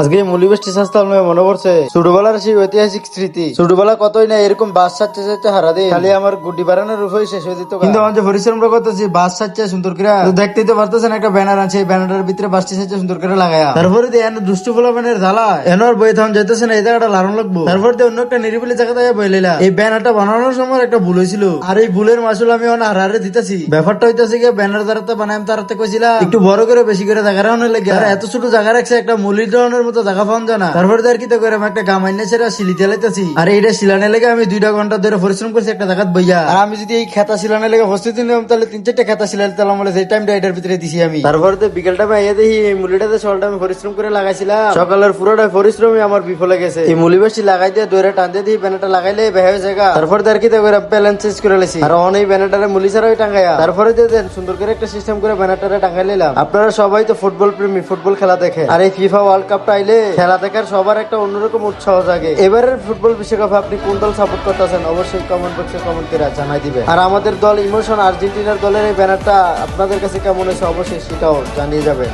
আজকে এই মলিবেশটি সস্তা মনে পড়ছে ছোটবেলার সেই ঐতিহাসিক স্মৃতি। ছোটবেলা কতই না এরকম বাস সাজতে সাজতে হারা দিই, খালি আমার গুড্ডি বাড়ানোর উপরে শেষ হয়ে দিত। কিন্তু আমি যে পরিশ্রম করতেছি বাস সাজছে সুন্দর করে, তো দেখতেই তো পারতেছেন একটা ব্যানার আছে, এই ব্যানারের ভিতরে বাসটি সাজছে সুন্দর করে লাগায়া। তারপরে দিয়ে দুষ্টু ফোলা ব্যানের জ্বালা এনার বই তখন যাইতেছে না, এই জায়গাটা লাগানো লাগবো। তারপর দিয়ে অন্য একটা নিরিবিলি জায়গা থেকে বই লইলা। এই ব্যানারটা বানানোর সময় একটা ভুল হয়েছিল, আর এই ভুলের মাসুল আমি হারে দিতেছি। ব্যাপারটা হইতেছে গিয়ে ব্যানার দ্বারাতে বানাই আমি তারাতে কইছিলাম একটু বড় করে বেশি করে জায়গা রাখা লাগে, আর এত ছোট জায়গা রাখছে একটা মুলি ড্রনের মতো জায়গা পাওয়া যায় না। তারপরে আর কি তো করে আমি একটা গামাইনে সেরা সিলি চালাইতেছি, আর এইটা শিলানে লেগে আমি 2 ঘন্টা ধরে পরিশ্রম করছি একটা জায়গাত বইয়া। আর আমি যদি এই খেতা শিলানে লেগে প্রস্তুতি নিলাম তাহলে 3-4টা খেতা শিলাইতে তাহলে বলে সেই টাইমটা এটার ভিতরে দিছি আমি। তারপরে তো বিকেলটা আইয়া দেখি এই মুলিটাতে সলটা আমি পরিশ্রম করে লাগাইছিলাম, সকালের পুরোটা পরিশ্রমই আমার বিফলে গেছে। এই মুলি বেশি লাগাই দিয়ে দৌড়ে টান দিয়ে দিই, ব্যানারটা লাগাইলে বেহায় জায়গা। তারপরে আর কি তো করে প্যালেন চেঞ্জ করে লেছি, আর অনেক ব্যানারটারে মুলি ছাড়াই টাঙ্গাইয়া। তারপরে দিয়ে দেন সুন্দর করে একটা সিস্টেম করে ব্যানারটারে টাঙ্গাই নিলাম। আপনারা সবাই তো ফুটবল প্রেমী, ফুটবল খেলা দেখে, আর এই ফিফা ওয়ার্ল্ড কাপটা আইলে খেলা দেখার সবার একটা অন্যরকম উৎসাহ জাগে। এবারের ফুটবল বিশ্বকাপে আপনি কোন দল সাপোর্ট করতেছেন অবশ্যই কমেন্ট বক্সে কমেন্ট করে জানাই দিবেন। আর আমাদের দল ইমোশন আর্জেন্টিনার দলের এই ব্যানারটা আপনাদের কাছে কেমন হয়েছে অবশ্যই সেটাও জানিয়ে যাবেন।